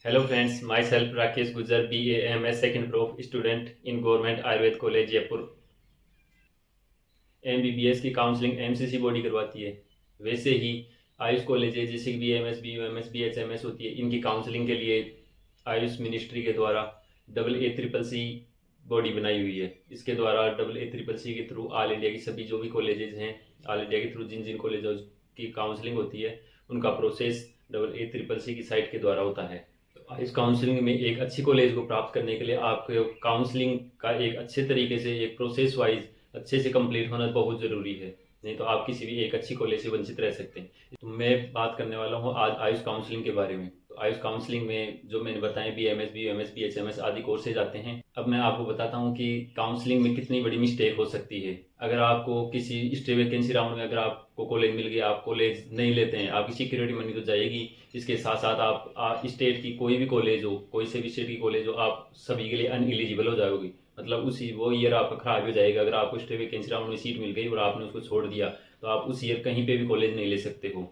Hello friends, myself Rakesh Gujjar, BAMS second prof student in Government Ayurved College Jaipur. MBBS की counselling MCC body करवाती है। वैसे ही Ayush college है जैसे कि BAMS, BUMS, BHMS होती है, इनकी काउंसलिंग के लिए आयुष मिनिस्ट्री के द्वारा AACCC बॉडी बनाई हुई है। इसके द्वारा AACCC के थ्रू ऑल इंडिया की सभी जो भी कॉलेजेस हैं, ऑल इंडिया के थ्रू जिन जिन कॉलेजों की काउंसलिंग होती है उनका प्रोसेस AACCC की साइट के द्वारा होता है। इस काउंसलिंग में एक अच्छी कॉलेज को प्राप्त करने के लिए आपको काउंसलिंग का एक अच्छे तरीके से एक प्रोसेस वाइज अच्छे से कंप्लीट होना बहुत ज़रूरी है, नहीं तो आप किसी भी एक अच्छी कॉलेज से वंचित रह सकते हैं। तो मैं बात करने वाला हूँ आज आयुष काउंसलिंग के बारे में। तो आयुष काउंसलिंग में जो मैंने बताया BAMS, BUMS, BHMS आदि कोर्सेज आते हैं। अब मैं आपको बताता हूँ कि काउंसलिंग में कितनी बड़ी मिस्टेक हो सकती है। अगर आपको किसी स्टे वैकेंसी राउंड में अगर आपको कॉलेज मिल गया, आप कॉलेज नहीं लेते हैं, आपकी सिक्योरिटी मनी तो जाएगी। इसके साथ साथ आप स्टेट की कोई भी कॉलेज हो, कोई से भी स्टेट की कॉलेज हो, आप सभी के लिए अनएलिजिबल हो जाओगे। मतलब उसी वो ईयर आपका खराब हो जाएगा। अगर आपको स्टे वैकेंसी राउंड में सीट मिल गई और आपने उसको छोड़ दिया तो आप उस ईयर कहीं पे भी कॉलेज नहीं ले सकते हो।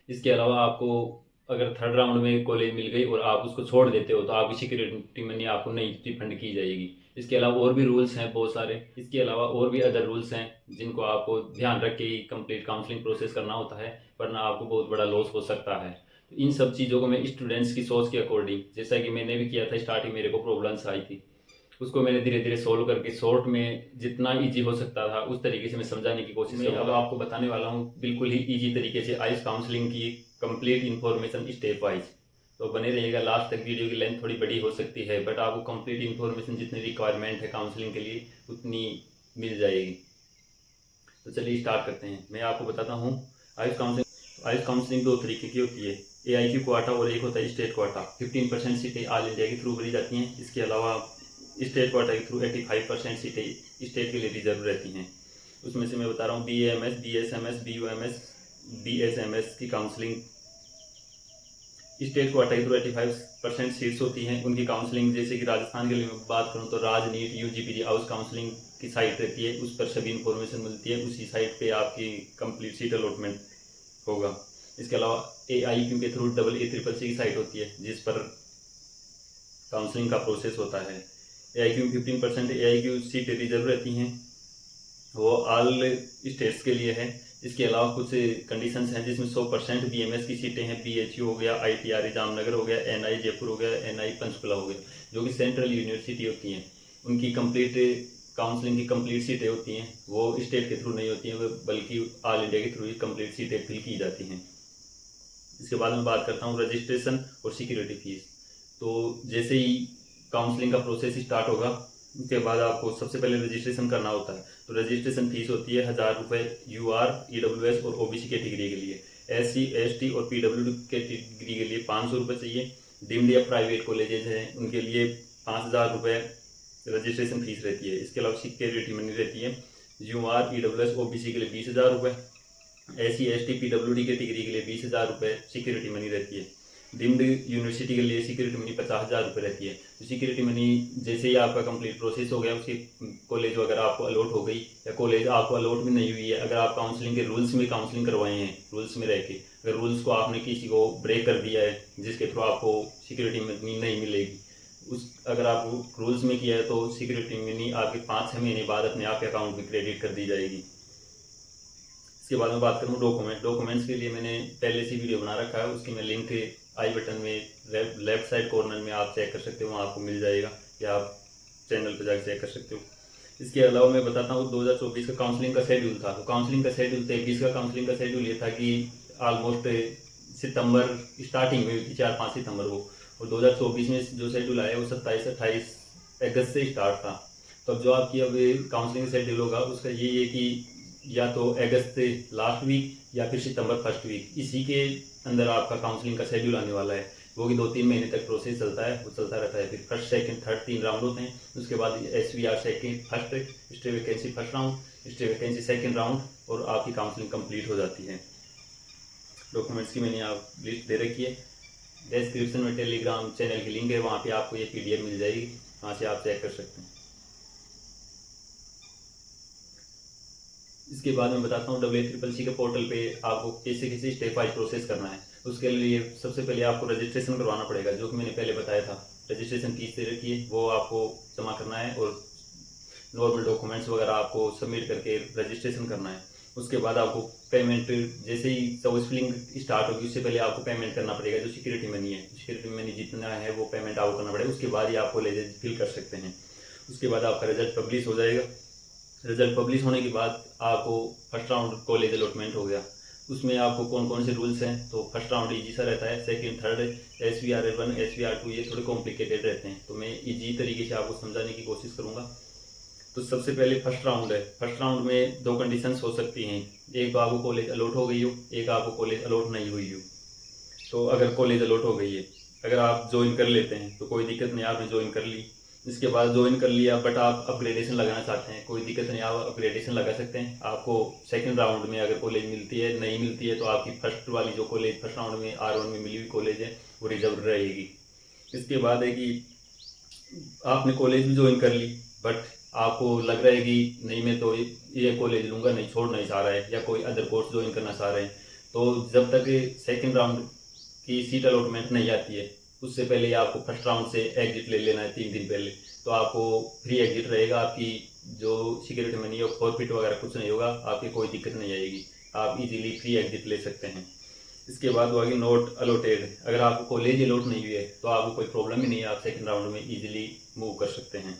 इसके अलावा आपको अगर थर्ड राउंड में कॉलेज मिल गई और आप उसको छोड़ देते हो तो आपकी सिक्योरिटी मनी आपको नहीं रिफंड की जाएगी। इसके अलावा और भी रूल्स हैं बहुत सारे। इसके अलावा और भी अदर रूल्स हैं जिनको आपको ध्यान रख के ही कंप्लीट काउंसलिंग प्रोसेस करना होता है, वरना आपको बहुत बड़ा लॉस हो सकता है। तो इन सब चीज़ों को मैं स्टूडेंट्स की सोच के अकॉर्डिंग, जैसा कि मैंने भी किया था, स्टार्टिंग मेरे को प्रॉब्लम्स आई थी, उसको मैंने धीरे धीरे सोल्व करके शॉर्ट में जितना इजी हो सकता था उस तरीके से मैं समझाने की कोशिश मैं अब आपको बताने वाला हूँ बिल्कुल ही इजी तरीके से आइस काउंसलिंग की कंप्लीट इन्फॉर्मेशन स्टेप वाइज। तो बने रहिएगा लास्ट तक। वीडियो की लेंथ थोड़ी बड़ी हो सकती है बट आपको कंप्लीट इन्फॉर्मेशन जितनी रिक्वायरमेंट है काउंसलिंग के लिए उतनी मिल जाएगी। तो चलिए स्टार्ट करते हैं। मैं आपको बताता हूँ आयुष काउंसलिंग दो तरीके की होती है, AIQ क्वाटा और एक होता है स्टेट क्वाटा। 15% सीटें ऑल इंडिया के थ्रू भरी जाती हैं। इसके अलावा स्टेट क्वाटा के थ्रू 85% सीटें स्टेट के लिए रिजर्व रहती हैं। उसमें से मैं बता रहा हूँ BAMS, BSMS, BUMS, BHMS की काउंसलिंग स्टेट क्वाटा के थ्रू 85% सीट्स होती हैं। उनकी काउंसलिंग जैसे कि राजस्थान के लिए मैं बात करूँ तो राजनीट UGPG हाउस काउंसलिंग की साइट रहती है, उस पर सभी इन्फॉर्मेशन मिलती है। उसी साइट पे आपकी कंप्लीट सीट अलॉटमेंट होगा। इसके अलावा AIQ के थ्रू AACCC की साइट होती है जिस पर काउंसलिंग का प्रोसेस होता है। AIQ 15% AIQ सीटें रिजर्व रहती हैं, वो ऑल स्टेट्स के लिए है। इसके अलावा कुछ कंडीशंस हैं जिसमें 100% BMS की सीटें हैं। BHU हो गया, ITRE जामनगर हो गया, NI जयपुर हो गया, NI पंचकुला हो गया, जो कि सेंट्रल यूनिवर्सिटी होती हैं। उनकी कंप्लीट काउंसलिंग की कंप्लीट सीटें होती हैं, वो स्टेट के थ्रू नहीं होती हैं, बल्कि ऑल इंडिया के थ्रू ही कंप्लीट सीटें फिल की जाती हैं। इसके बाद मैं बात करता हूँ रजिस्ट्रेशन और सिक्योरिटी फीस। तो जैसे ही काउंसलिंग का प्रोसेस स्टार्ट होगा उसके बाद आपको सबसे पहले रजिस्ट्रेशन करना होता है। तो रजिस्ट्रेशन फीस होती है 1000 रुपये UR, EWS और OBC कैटेगरी के लिए। SC, ST और PWD कैटेगरी के लिए 500 रुपये चाहिए। डीम्ड या प्राइवेट कॉलेजेज हैं उनके लिए 5000 रुपये रजिस्ट्रेशन फीस रहती है। इसके अलावा सिक्योरिटी मनी रहती है UR, EWS, OBC के लिए 20,000 रुपये। SC, ST, PWD कैटेगरी के लिए 20,000 रुपये सिक्योरिटी मनी रहती है। डीम्ड यूनिवर्सिटी के लिए सिक्योरिटी मनी 50,000 रुपये रहती है। तो सिक्योरिटी मनी जैसे ही आपका कंप्लीट प्रोसेस हो गया, उसकी कॉलेज वगैरह आपको अलॉट हो गई या कॉलेज आपको अलॉट भी नहीं हुई है, अगर आप काउंसलिंग के रूल्स में काउंसलिंग करवाए हैं, रूल्स में रह के अगर रूल्स को आपने किसी को ब्रेक कर दिया है जिसके थ्रू आपको सिक्योरिटी मनी नहीं मिलेगी, उस अगर आप रूल्स में किया है तो सिक्योरिटी मनी आपके 5-6 महीने बाद अपने आप के अकाउंट में क्रेडिट कर दी जाएगी। इसके बाद में बात करूँ डॉक्यूमेंट्स के लिए मैंने पहले से वीडियो बना रखा है, उसकी मैं लिंक आई बटन में लेफ्ट साइड कॉर्नर में आप चेक कर सकते हो, वहाँ आपको मिल जाएगा या आप चैनल पर जाकर चेक कर सकते हो। इसके अलावा मैं बताता हूँ 2024 का काउंसलिंग का शेड्यूल था। तो काउंसलिंग का शेड्यूल 23 का काउंसलिंग का शेड्यूल ये था कि ऑलमोस्ट सितंबर स्टार्टिंग में 4-5 सितंबर को, और 2024 में जो शेड्यूल आया वो 27-28 अगस्त से स्टार्ट था। तो अब जो आपकी अब काउंसलिंग शेड्यूल होगा उसका ये है कि या तो अगस्त लास्ट वीक या फिर सितंबर फर्स्ट वीक, इसी के अंदर आपका काउंसलिंग का शेड्यूल आने वाला है। वो कि 2-3 महीने तक प्रोसेस चलता है, वो चलता रहता है। फिर फर्स्ट सेकंड थर्ड 3 राउंड होते हैं। उसके बाद SVR second first, stay vacancy first round, stay vacancy second round, और आपकी काउंसलिंग कंप्लीट हो जाती है। डॉक्यूमेंट्स की मैंने आप लिस्ट दे रखी है। डिस्क्रिप्शन में टेलीग्राम चैनल की लिंक है, वहाँ पे आपको ये PDF मिल जाएगी, वहाँ से आप चेक कर सकते हैं। इसके बाद मैं बताता हूँ AACCC के पोर्टल पे आपको कैसे कैसे स्टेप वाइज प्रोसेस करना है। उसके लिए सबसे पहले आपको रजिस्ट्रेशन करवाना पड़ेगा, जो कि मैंने पहले बताया था। रजिस्ट्रेशन फीस दे रखी है, वो आपको जमा करना है और नॉर्मल डॉक्यूमेंट्स वगैरह आपको सबमिट करके रजिस्ट्रेशन करना है। उसके बाद आपको पेमेंट जैसे ही सर्विस फिलिंग स्टार्ट होगी उससे पहले आपको पेमेंट करना पड़ेगा, जो सिक्योरिटी मनी है। सिक्योरिटी मनी जितना है वो पेमेंट आपको करना पड़ेगा, उसके बाद ही आप कॉलेज फिल कर सकते हैं। उसके बाद आपका रिजल्ट पब्लिश हो जाएगा। रिजल्ट पब्लिश होने के बाद आपको फर्स्ट राउंड कॉलेज अलॉटमेंट हो गया। उसमें आपको कौन कौन से रूल्स हैं, तो फर्स्ट राउंड ईजी सा रहता है। सेकंड, थर्ड SVR1 SVR2 ये थोड़े कॉम्प्लिकेटेड रहते हैं, तो मैं ईजी तरीके से आपको समझाने की कोशिश करूँगा। तो सबसे पहले फर्स्ट राउंड है। फर्स्ट राउंड में 2 कंडीशंस हो सकती हैं, एक तो आपको कॉलेज अलॉट हो गई हो, एक आपको कॉलेज अलॉट नहीं हुई हो। तो अगर कॉलेज अलॉट हो गई है, अगर आप ज्वाइन कर लेते हैं तो कोई दिक्कत नहीं, आपने ज्वाइन कर ली। इसके बाद ज्वाइन कर लिया बट आप अपग्रेडेशन लगाना चाहते हैं, कोई दिक्कत नहीं, आप अपग्रेडेशन लगा सकते हैं। आपको सेकंड राउंड में अगर कॉलेज मिलती है, नहीं मिलती है, तो आपकी फर्स्ट वाली जो कॉलेज फर्स्ट राउंड में R1 में मिली हुई कॉलेज है वो रिजर्व रहेगी। इसके बाद है कि आपने कॉलेज भी ज्वाइन कर ली बट आपको लग रहा है कि नहीं मैं तो ये कॉलेज लूँगा नहीं, छोड़ नहीं चाह रहा है, या कोई अदर कोर्स ज्वाइन करना चाह रहे हैं, तो जब तक सेकंड राउंड की सीट अलॉटमेंट नहीं आती है उससे पहले आपको फर्स्ट राउंड से एग्जिट ले लेना है 3 दिन पहले। तो आपको फ्री एग्जिट रहेगा, आपकी जो सिक्योरिटी मनी है फॉरफिट वगैरह कुछ नहीं होगा, आपकी कोई दिक्कत नहीं आएगी, आप इजीली फ्री एग्जिट ले सकते हैं। इसके बाद वो आगे नोट अलॉटेड। अगर आपको कॉलेज अलॉट नहीं हुई है तो आपको कोई प्रॉब्लम ही नहीं है, आप सेकंड राउंड में इजीली मूव कर सकते हैं।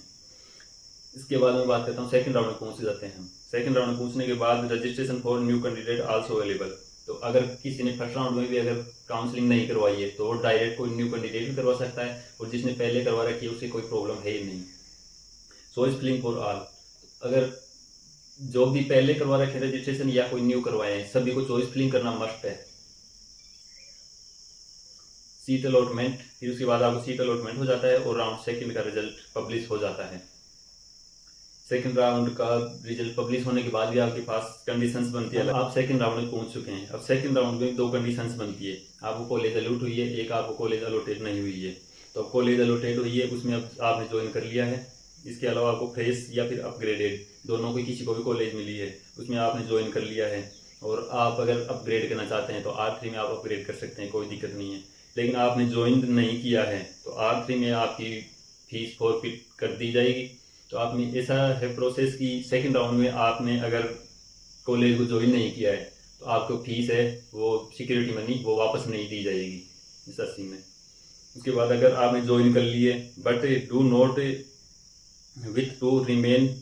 इसके बाद मैं बात करता हूँ सेकंड राउंड में पहुँच जाते हैं हम। सेकंड राउंड में पहुँचने के बाद registration for new candidate also available. तो अगर किसी ने फर्स्ट राउंड में भी अगर काउंसलिंग नहीं करवाई है तो डायरेक्ट कोई न्यू कैंडिडेट भी करवा सकता है, और जिसने पहले करवा रखी है उससे कोई प्रॉब्लम है ही नहीं। Choice filling for all. अगर जो भी पहले करवा रखे रजिस्ट्रेशन या कोई न्यू करवाए हैं, सभी को चॉइस फिलिंग करना मस्ट है। सीट अलॉटमेंट, फिर उसके बाद आपको सीट अलॉटमेंट हो जाता है और राउंड सेकंड का रिजल्ट पब्लिश हो जाता है। सेकंड राउंड का रिजल्ट पब्लिश होने के बाद भी आपके पास कंडीशंस बनती है। आप सेकंड राउंड में पहुंच चुके हैं। अब सेकंड राउंड में 2 कंडीशंस बनती है, आपको कॉलेज अलॉट हुई है, एक आपको कॉलेज अलॉटेड नहीं हुई है। तो कॉलेज अलॉटेड हुई है उसमें अब आपने ज्वाइन कर लिया है। इसके अलावा आपको फ्रेश या फिर अपग्रेडेड दोनों को किसी को भी कॉलेज मिली है उसमें आपने ज्वाइन कर लिया है, और आप अगर अपग्रेड करना चाहते हैं तो R3 में आप अपग्रेड कर सकते हैं, कोई दिक्कत नहीं है। लेकिन आपने ज्वाइन नहीं किया है तो R3 में आपकी फीस फॉरफिट कर दी जाएगी। तो आपने ऐसा है प्रोसेस कि सेकंड राउंड में आपने अगर कॉलेज को ज्वाइन नहीं किया है तो आपको फीस है वो सिक्योरिटी मनी वो वापस नहीं दी जाएगी इस अस्सी में। उसके बाद अगर आपने ज्वाइन कर लिए but do not with to remain,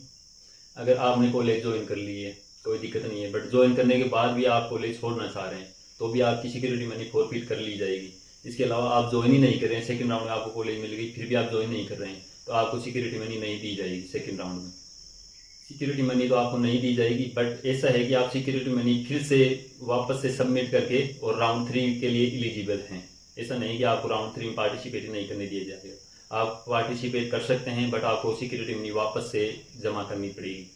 अगर आपने कॉलेज ज्वाइन कर ली है कोई दिक्कत नहीं है, बट ज्वाइन करने के बाद भी आप कॉलेज छोड़ना चाह रहे हैं तो भी आपकी सिक्योरिटी मनी फॉरफिट कर ली जाएगी। इसके अलावा आप ज्वाइन ही नहीं कर रहे हैं, सेकंड राउंड में आपको कॉलेज मिल गई फिर भी आप ज्वाइन नहीं कर रहे हैं तो आपको सिक्योरिटी मनी नहीं दी जाएगी। सेकंड राउंड में सिक्योरिटी मनी तो आपको नहीं दी जाएगी, बट ऐसा है कि आप सिक्योरिटी मनी फिर से वापस से सबमिट करके और राउंड 3 के लिए एलिजिबल हैं। ऐसा नहीं कि आपको राउंड 3 में पार्टिसिपेट नहीं करने दिया जाएगा, आप पार्टिसिपेट कर सकते हैं बट आपको सिक्योरिटी मनी वापस से जमा करनी पड़ेगी।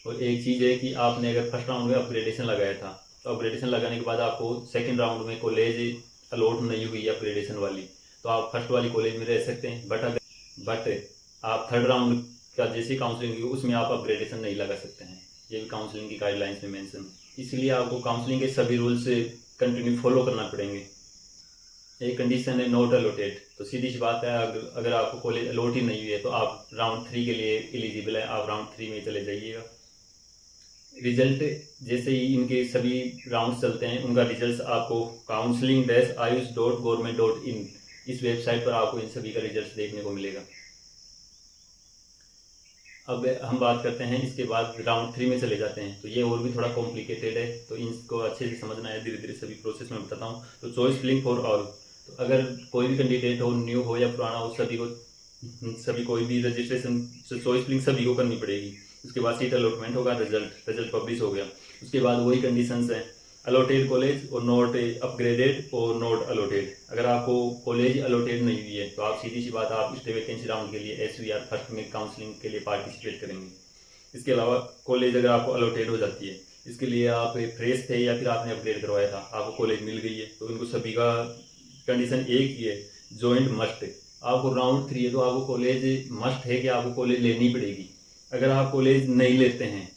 और एक चीज़ है कि आपने अगर फर्स्ट राउंड में अपग्रेडेशन लगाया था तो अपग्रेडेशन लगाने के बाद आपको सेकंड राउंड में कॉलेज अलॉट नहीं हुई अपग्रेडेशन वाली, तो आप फर्स्ट वाली कॉलेज में रह सकते हैं। बट आप थर्ड राउंड का जैसी काउंसलिंग हुई उसमें आप अपग्रेडेशन नहीं लगा सकते हैं, ये भी काउंसलिंग की गाइडलाइंस में मेंशन। इसलिए आपको काउंसलिंग के सभी रूल्स कंटिन्यू फॉलो करना पड़ेंगे। एक कंडीशन है नॉट अलॉटेड, तो सीधी सी बात है अगर आपको कॉलेज अलॉट ही नहीं हुई है तो आप राउंड 3 के लिए एलिजिबल है, आप राउंड 3 में चले जाइएगा। रिजल्ट जैसे ही इनके सभी राउंड चलते हैं उनका रिजल्ट आपको counseling-ayush.government.in इस वेबसाइट पर आपको इन सभी का रिजल्ट देखने को मिलेगा। अब हम बात करते हैं इसके बाद राउंड 3 में चले जाते हैं, तो ये और भी थोड़ा कॉम्प्लिकेटेड है तो इनको अच्छे से समझना है, धीरे धीरे सभी प्रोसेस में बताता हूँ। तो चॉइस फिलिंग फॉर ऑल, तो अगर कोई भी कैंडिडेट हो, न्यू हो या पुराना हो, सभी कोई भी रजिस्ट्रेशन चॉइस फिलिंग सभी को करनी पड़ेगी। उसके बाद सीट अलॉटमेंट होगा, रिजल्ट पब्लिश हो गया। उसके बाद वही कंडीशंस हैं, अलॉटेड कॉलेज और नॉट अपग्रेडेड और नॉट अलॉटेड। अगर आपको कॉलेज अलॉटेड नहीं हुई है तो आप सीधी सी बात आप स्टे वैकेंसी राउंड के लिए SVR फर्स्ट में काउंसलिंग के लिए पार्टिसिपेट करेंगे। इसके अलावा कॉलेज अगर आपको अलॉटेड हो जाती है, इसके लिए आप फ्रेश थे या फिर आपने अपग्रेड करवाया था, आपको कॉलेज मिल गई है, तो इनको सभी का कंडीशन एक ही है, ज्वाइंट मस्ट है। आपको राउंड 3 है तो आपको कॉलेज मस्ट है कि आपको कॉलेज लेनी पड़ेगी। अगर आप कॉलेज नहीं लेते हैं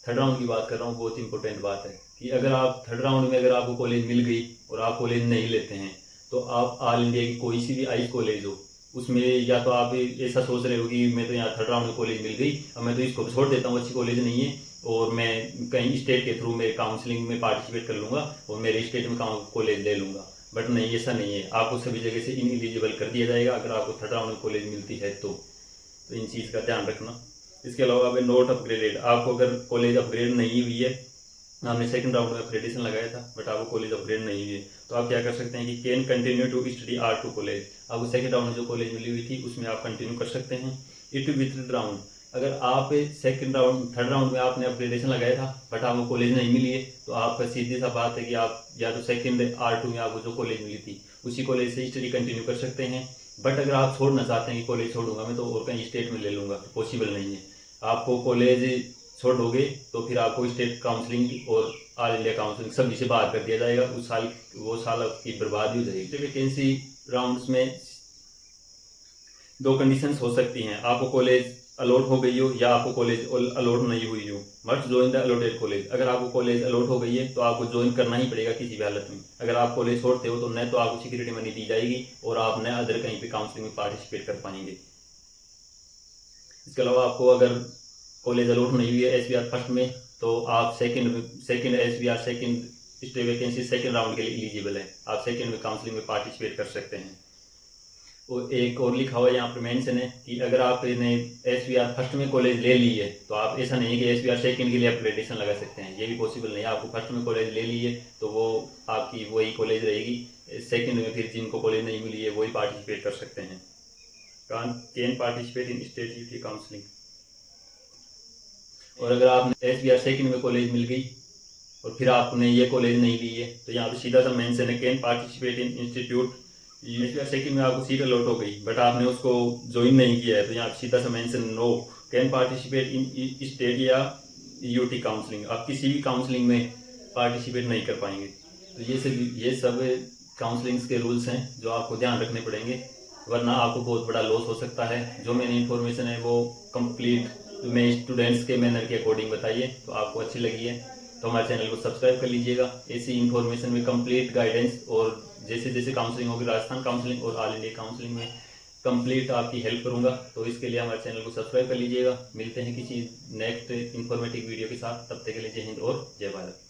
थर्ड राउंड की बात कर रहा हूँ, बहुत इंपॉर्टेंट बात है कि अगर आप थर्ड राउंड में अगर आपको कॉलेज मिल गई और आप कॉलेज नहीं लेते हैं तो आप ऑल इंडिया की कोई सी भी आइस कॉलेज हो उसमें, या तो आप ऐसा सोच रहे हो कि मैं तो यहाँ थर्ड राउंड में कॉलेज मिल गई, अब मैं तो इसको छोड़ देता हूँ, अच्छी कॉलेज नहीं है, और मैं कहीं स्टेट के थ्रू मेरे काउंसलिंग में पार्टिसिपेट कर लूँगा और मेरे स्टेट में कॉलेज ले लूँगा। बट नहीं, ऐसा नहीं है, आपको सभी जगह से इनएलिजिबल कर दिया जाएगा अगर आपको थर्ड राउंड में कॉलेज मिलती है तो इन चीज़ का ध्यान रखना। इसके अलावा अगर नोट अपग्रेडेड, आपको अगर कॉलेज अपग्रेड नहीं हुई है, आपने सेकंड राउंड में अपग्रेडेशन लगाया था बट आपको कॉलेज अपग्रेड नहीं हुई है, तो आप क्या कर सकते हैं कि can continue to study R2 college. आपको सेकंड राउंड में जो कॉलेज मिली हुई थी उसमें आप कंटिन्यू कर सकते हैं। इट विथ राउंड, अगर आप सेकंड राउंड थर्ड राउंड में आपने अपग्रेडेशन लगाया था बट आपको कॉलेज नहीं मिली है, तो आपका सीधी सा बात है कि आप या तो सेकंड R2 में आपको जो कॉलेज मिली थी उसी कॉलेज से स्टडी कंटिन्यू कर सकते हैं। बट अगर आप छोड़ना चाहते हैं कि कॉलेज छोड़ूंगा मैं तो और कहीं स्टेट में ले लूँगा, तो पॉसिबल नहीं है। आपको कॉलेज छोड़ोगे तो फिर आपको स्टेट काउंसलिंग और ऑल इंडिया काउंसलिंग सभी से बाहर कर दिया जाएगा, उस साल वो साल आपकी बर्बाद हो जाएगी। वैकेंसी राउंड्स में दो कंडीशंस हो सकती हैं, आपको कॉलेज अलॉट हो गई हो या आपको कॉलेज अलॉट नहीं हुई हो। Must join the allotted college, अगर आपको कॉलेज अलॉट हो गई है तो आपको ज्वाइन करना ही पड़ेगा किसी भी हालत में। अगर आप कॉलेज छोड़ते हो तो न तो आपको सिक्योरिटी मनी दी जाएगी और आप न अदर कहीं पे काउंसलिंग में पार्टिसिपेट कर पाएंगे। इसके अलावा आपको अगर कॉलेज अलॉट नहीं हुई है SBR फर्स्ट में तो आप second SBR second stay vacancy second round के लिए एलिजिबल है, आप सेकंड में काउंसलिंग में पार्टिसिपेट कर सकते हैं। और एक और लिखा हुआ है यहाँ पर मेंशन है कि अगर आपने SBR फर्स्ट में कॉलेज ले ली है तो आप ऐसा नहीं है कि SBR सेकंड के लिए अपग्रेडेशन लगा सकते हैं, ये भी पॉसिबल नहीं है। आपको फर्स्ट में कॉलेज ले ली है तो वो आपकी वही कॉलेज रहेगी, सेकंड में फिर जिनको कॉलेज नहीं मिली है वही पार्टिसिपेट कर सकते हैं। Can participate in state UT counselling. और अगर आपने SBR सेकंड में कॉलेज मिल गई और फिर आपने ये कॉलेज नहीं ली है तो यहाँ पे सीधा सा मेंशन है can participate in institute. SBR second में आपको सीट अलॉट हो गई बट आपने उसको ज्वाइन नहीं किया है तो यहाँ पे सीधा सा mention no can participate in state या यूटी काउंसलिंग, आप किसी भी काउंसलिंग में पार्टिसिपेट नहीं कर पाएंगे। तो ये सब काउंसलिंग्स के रूल्स हैं जो आपको ध्यान रखने पड़ेंगे, वरना आपको बहुत बड़ा लॉस हो सकता है। जो मैंने इन्फॉर्मेशन है वो कंप्लीट मैं स्टूडेंट्स के मैनर के अकॉर्डिंग बताइए, तो आपको अच्छी लगी है तो हमारे चैनल को सब्सक्राइब कर लीजिएगा। ऐसी इन्फॉर्मेशन में कंप्लीट गाइडेंस और जैसे जैसे काउंसलिंग होगी राजस्थान काउंसलिंग और ऑल इंडिया काउंसलिंग में कंप्लीट आपकी हेल्प करूंगा, तो इसके लिए हमारे चैनल को सब्सक्राइब कर लीजिएगा। मिलते हैं किसी नेक्स्ट इन्फॉर्मेटिव वीडियो के साथ, तब तक के लिए जय हिंद और जय भारत।